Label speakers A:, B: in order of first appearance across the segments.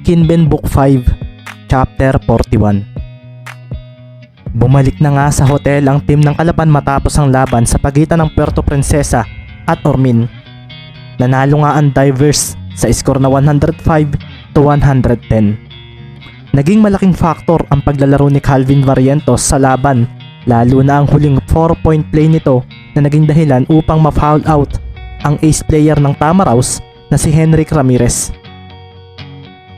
A: Kinben Book 5, Chapter 41. Bumalik na nga sa hotel ang team ng Kalaban matapos ang laban sa pagitan ng Puerto Princesa at Ormin. Nanalo nga ang Divers sa score na 105-110. Naging malaking factor ang paglalaro ni Calvin Barrientos sa laban, lalo na ang huling 4-point play nito na naging dahilan upang ma-foul out ang ace player ng Tamaraws na si Henrik Ramirez.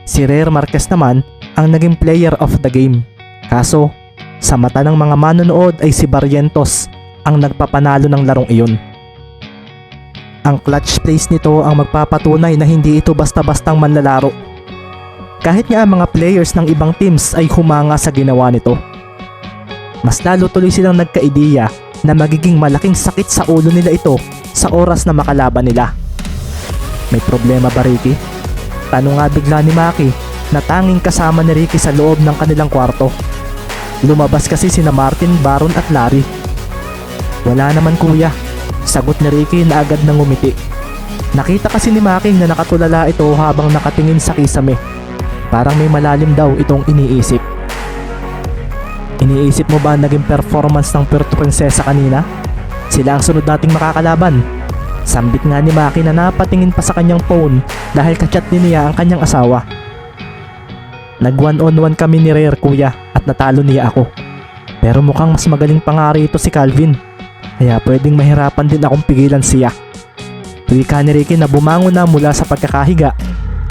A: Si Rare Marquez naman ang naging player of the game. Kaso, sa mata ng mga manonood ay si Barrientos ang nagpapanalo ng larong iyon. Ang clutch plays nito ang magpapatunay na hindi ito basta-bastang manlalaro. Kahit nga ang mga players ng ibang teams ay humanga sa ginawa nito. Mas lalo tuloy silang nagka-ideya na magiging malaking sakit sa ulo nila ito sa oras na makalaban nila. May problema ba, Ricky? Tanong nga bigla ni Maki na tanging kasama ni Ricky sa loob ng kanilang kwarto. Lumabas kasi sina Martin, Baron at Larry. Wala naman kuya, sagot ni Ricky na agad nang ngumiti. Nakita kasi ni Maki na nakatulala ito habang nakatingin sa kisame. Parang may malalim daw itong iniisip. Iniisip mo ba ang naging performance ng Puerto Princesa kanina? Sila ang sunod nating makakalaban. Sambit nga ni Maki na napatingin pa sa kanyang phone dahil kachat din niya ang kanyang asawa. Nag 1-on-1 kami ni Rare kuya at natalo niya ako. Pero mukhang mas magaling pa nga rito si Calvin. Kaya pwedeng mahirapan din akong pigilan siya. Wika ni Ricky na bumangon na mula sa pagkakahiga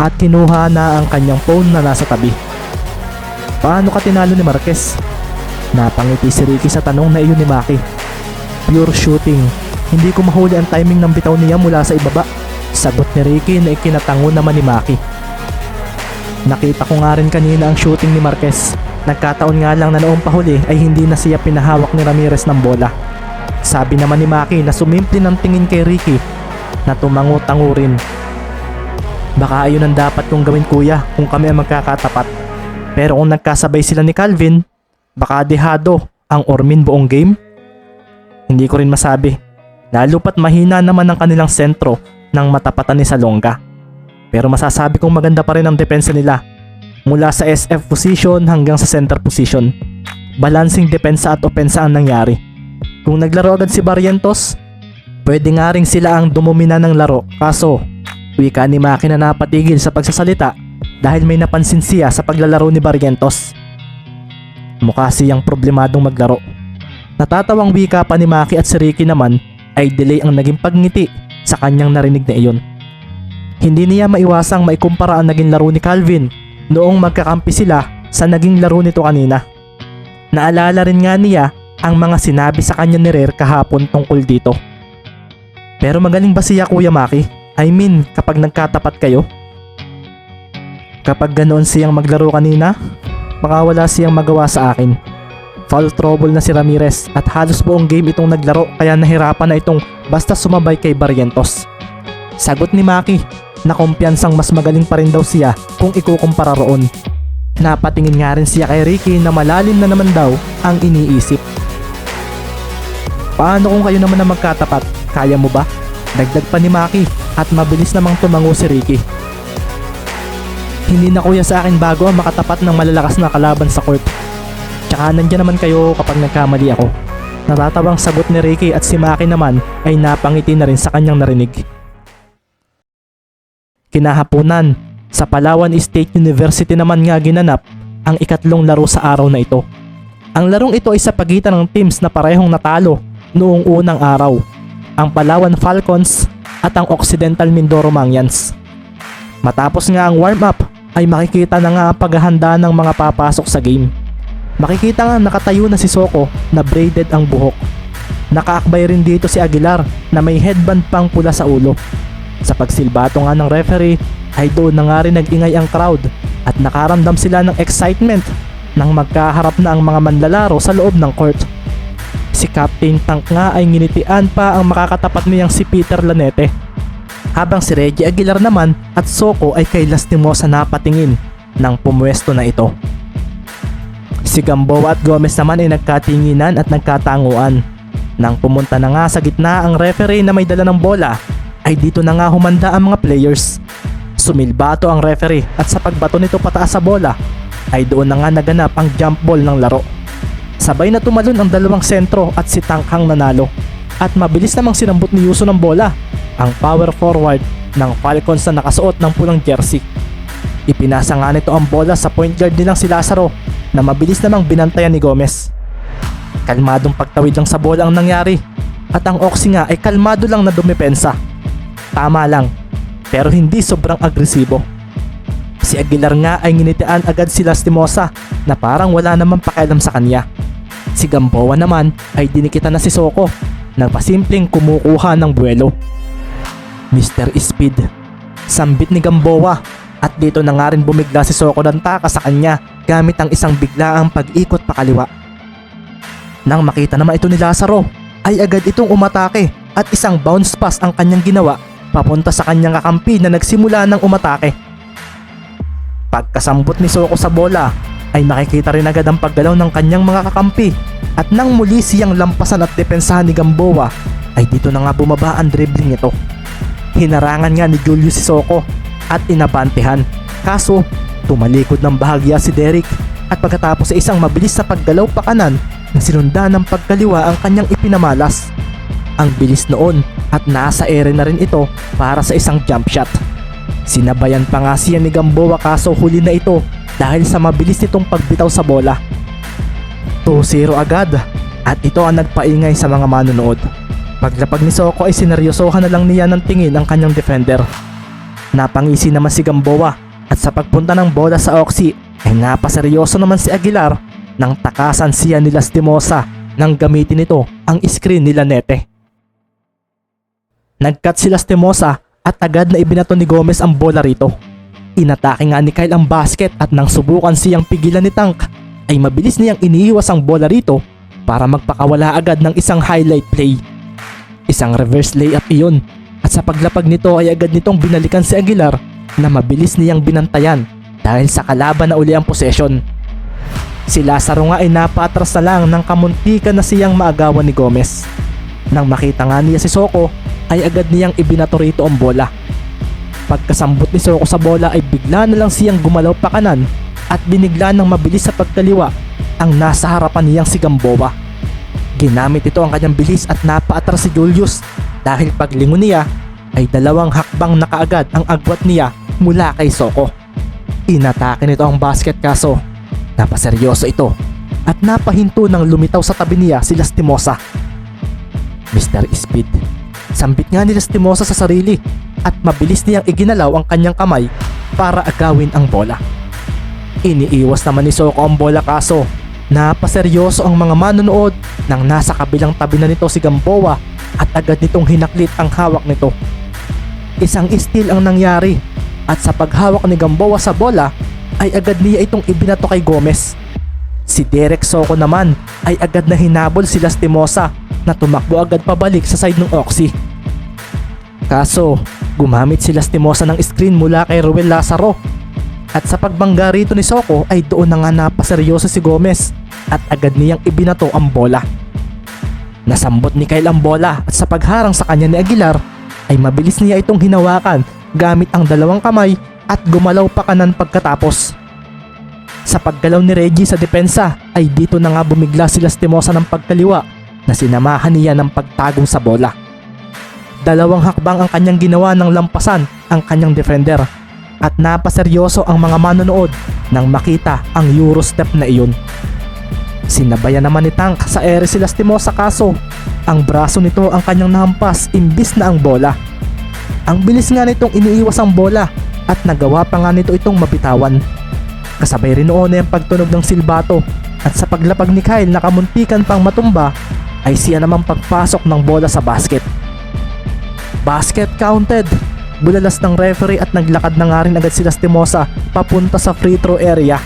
A: at kinuha na ang kanyang phone na nasa tabi. Paano ka tinalo ni Marquez? Napangiti si Ricky sa tanong na iyon ni Maki. Pure shooting. Hindi ko mahuli ang timing ng bitaw niya mula sa ibaba. Sagot ni Ricky na ikinatango naman ni Maki. Nakita ko nga rin kanina ang shooting ni Marquez. Nagkataon nga lang na noong pahuli ay hindi na siya pinahawak ni Ramirez ng bola. Sabi naman ni Maki na sumimpli ng tingin kay Ricky na tumango-tango rin. Baka ayun ang dapat kong gawin kuya kung kami ang magkakatapat. Pero kung nagkasabay sila ni Calvin, baka dehado ang Ormin buong game? Hindi ko rin masabi. Lalo pat mahina naman ang kanilang sentro ng matapatan ni Salonga. Pero masasabi kong maganda pa rin ang depensa nila. Mula sa SF position hanggang sa center position. Balancing depensa at opensa ang nangyari. Kung naglaro agad si Barrientos, pwede nga rin sila ang dumumina ng laro. Kaso, wika ni Maki na napatigil sa pagsasalita dahil may napansin siya sa paglalaro ni Barrientos. Mukha siyang problemadong maglaro. Natatawang wika pa ni Maki at si Ricky naman ay delay ang naging pagngiti sa kanyang narinig na iyon. Hindi niya maiwasang maikumpara ang naging laro ni Calvin noong magkakampi sila sa naging laro nito kanina. Naalala rin nga niya ang mga sinabi sa kanya ni Rare kahapon tungkol dito. Pero magaling ba siya kuya Maki? I mean, kapag nagkatapat kayo? Kapag ganoon siyang maglaro kanina, baka wala siyang magawa sa akin. Foul trouble na si Ramirez at halos buong game itong naglaro kaya nahirapan na itong basta sumabay kay Barrientos. Sagot ni Maki na kumpiyansang mas magaling pa rin daw siya kung ikukumpara roon. Napatingin nga rin siya kay Ricky na malalim na naman daw ang iniisip. Paano kung kayo naman na magkatapat? Kaya mo ba? Dagdag pa ni Maki at mabilis namang tumango si Ricky. Hindi na kuya sa akin bago ang makatapat ng malalakas na kalaban sa court. Tsaka nandiyan naman kayo kapag nagkamali ako. Natatawang sagot ni Ricky at si Maki naman ay napangiti na rin sa kanyang narinig. Kinahaponan, sa Palawan State University naman nga ginanap ang ikatlong laro sa araw na ito. Ang larong ito ay sa pagitan ng teams na parehong natalo noong unang araw, ang Palawan Falcons at ang Occidental Mindoro Mangyans. Matapos nga ang warm-up ay makikita na nga ang paghahanda ng mga papasok sa game. Makikita nga nakatayo na si Soko na braided ang buhok. Nakaakbay rin dito si Aguilar na may headband pang pula sa ulo. Sa pagsilbato nga ng referee ay doon na nga rin nag-ingay ang crowd at nakaramdam sila ng excitement nang magkaharap na ang mga manlalaro sa loob ng court. Si Captain Tank nga ay nginitian pa ang makakatapat niyang si Peter Lanete. Habang si Reggie Aguilar naman at Soko ay kay lastimosa napatingin ng pumwesto na ito. Si Gamboa at Gomez naman ay nagkatinginan at nagkatanguan. Nang pumunta na nga sa gitna ang referee na may dala ng bola, ay dito na nga humanda ang mga players. Sumilbato ang referee at sa pagbato nito pataas sa bola ay doon na nga naganap ang jump ball ng laro. Sabay na tumalon ang dalawang sentro at si Tankhang nanalo. At mabilis namang sinambot ni Yuso ng bola, ang power forward ng Falcons na nakasuot ng pulang jersey. Ipinasa nga nito ang bola sa point guard nilang si Lazaro na mabilis namang binantayan ni Gomez. Kalmadong pagtawid lang sa bola ang nangyari at ang Oxy nga ay kalmado lang na dumepensa. Tama lang, pero hindi sobrang agresibo. Si Aguilar nga ay nginitian agad si Lastimosa na parang wala namang pakialam sa kanya. Si Gamboa naman ay dinikita na si Soko na pasimpleng kumukuha ng buwelo. Mr. Speed, sambit ni Gamboa at dito na nga rin bumigla si Soko ng taka sa kanya gamit ang isang biglaang pag-ikot pakaliwa. Nang makita naman ito ni Lazaro ay agad itong umatake at isang bounce pass ang kanyang ginawa papunta sa kanyang kakampi na nagsimula ng umatake. Pagkasambot ni Soko sa bola ay nakikita rin agad ang paggalaw ng kanyang mga kakampi at nang muli siyang lampasan at depensahan ni Gamboa ay dito na nga bumaba ang dribbling nito. Hinarangan nga ni Julius si Soko at inabantehan, kaso tumalikod ng bahagya si Derek at pagkatapos sa isang mabilis na paggalaw pa kanan sinundan ng pagkaliwa ang kanyang ipinamalas. Ang bilis noon at nasa ere na rin ito para sa isang jump shot. Sinabayan pa nga siya ni Gamboa kaso huli na ito dahil sa mabilis nitong pagbitaw sa bola. 2-0 agad at ito ang nagpaingay sa mga manonood. Paglapag ni Soko ay sineryosohan na lang niya ng tingin ang kanyang defender. Napangisi naman si Gamboa at sa pagpunta ng bola sa Oxy ay napaseryoso naman si Aguilar nang takasan siya ni Lastimosa nang gamitin nito ang screen nila Nete. Nag-cut si Lastimosa at agad na ibinato ni Gomez ang bola rito. Inatake nga ni Kyle ang basket at nang subukan siyang pigilan ni Tank ay mabilis niyang iniiwas ang bola rito para magpakawala agad ng isang highlight play. Isang reverse layup iyon at sa paglapag nito ay agad nitong binalikan si Aguilar na mabilis niyang binantayan dahil sa kalaban na uli ang possession. Si Lazaro nga ay napatras na lang nang kamuntikan na siyang maagawan ni Gomez. Nang makita nga niya si Soko ay agad niyang ibinato rito ang bola. Pagkasambot ni Soko sa bola ay bigla na lang siyang gumalaw pa kanan at binigla ng mabilis sa pagkaliwa ang nasa harapan niyang si Gamboa. Ginamit ito ang kanyang bilis at napaatras si Julius dahil paglingon niya ay dalawang hakbang na kaagad ang agwat niya mula kay Soko. Inatake nito ang basket kaso napaseryoso ito at napahinto nang lumitaw sa tabi niya si Lastimosa. Mr. Speed, sambit nga ni Lastimosa sa sarili at mabilis niyang iginalaw ang kanyang kamay para agawin ang bola. Iniiwas naman ni Soko ang bola kaso napaseryoso ang mga manonood nang nasa kabilang tabi na nito si Gamboa at agad nitong hinaklit ang hawak nito. Isang steal ang nangyari at sa paghawak ni Gamboa sa bola ay agad niya itong ibinato kay Gomez. Si Derek Soko naman ay agad na hinabol si Lastimosa na tumakbo agad pabalik sa side ng Oxy. Kaso gumamit si Lastimosa ng screen mula kay Ruel Lazaro at sa pagbangga rito ni Soko ay doon na nga napaseryoso si Gomez at agad niyang ibinato ang bola. Nasambot ni Kyle ang bola at sa pagharang sa kanya ni Aguilar ay mabilis niya itong hinawakan gamit ang dalawang kamay at gumalaw pa kanan pagkatapos. Sa paggalaw ni Reggie sa depensa ay dito na nga bumigla si Lastimosa ng pagkaliwa na sinamahan niya ng pagtagong sa bola. Dalawang hakbang ang kanyang ginawa ng lampasan ang kanyang defender at napaseryoso ang mga manonood nang makita ang Eurostep na iyon. Sinabayan naman ni Tank sa ere si Lastimosa kaso ang braso nito ang kanyang nahampas imbis na ang bola. Ang bilis nga nitong iniiwas ang bola at nagawa pa nga nito itong mabitawan. Kasabay rin noon ay ang pagtunog ng silbato at sa paglapag ni Kyle na kamuntikan pang matumba ay siya namang pagpasok ng bola sa basket. Basket counted! Bulalas ng referee at naglakad na nga rin agad si Lastimosa papunta sa free throw area.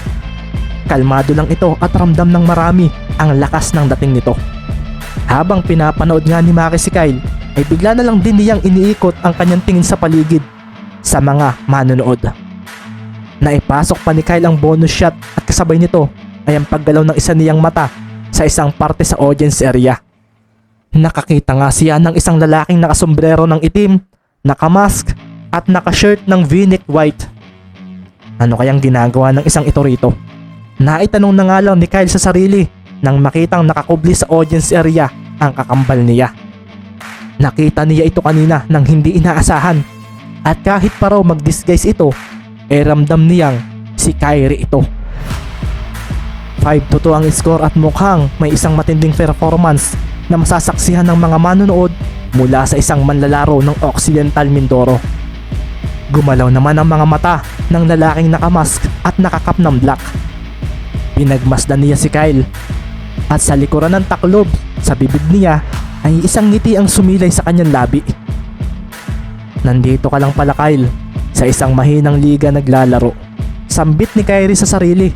A: Kalmado lang ito at ramdam ng marami ang lakas ng dating nito. Habang pinapanood nga ni Maki si Kyle ay bigla na lang din niyang iniikot ang kanyang tingin sa paligid sa mga manonood. Naipasok pa ni Kyle ang bonus shot at kasabay nito ay ang paggalaw ng isa niyang mata sa isang parte sa audience area. Nakakita nga siya ng isang lalaking nakasombrero ng itim, nakamask at naka-shirt ng V-neck white. Ano kayang ginagawa ng isang ito rito? Naitanong na nga lang ni Kyle sa sarili nang makitang nakakubli sa audience area ang kakambal niya. Nakita niya ito kanina nang hindi inaasahan at kahit pa raw mag-disguise ito, ramdam niyang si Kyrie ito. 5-2 ang score at mukhang may isang matinding performance na masasaksihan ng mga manonood mula sa isang manlalaro ng Occidental Mindoro. Gumalaw naman ang mga mata ng lalaking nakamask at nakakap ng black. Pinagmasdan niya si Kyle at sa likuran ng taklob sa bibig niya ay isang ngiti ang sumilay sa kanyang labi. Nandito ka lang pala, Kyle, sa isang mahinang liga naglalaro. Sambit ni Kyrie sa sarili.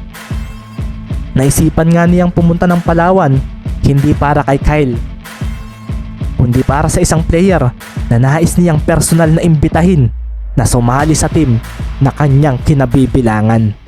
A: Naisipan nga niyang pumunta ng Palawan hindi para kay Kyle, kundi para sa isang player na nais niyang personal na imbitahin na sumali sa team na kanyang kinabibilangan.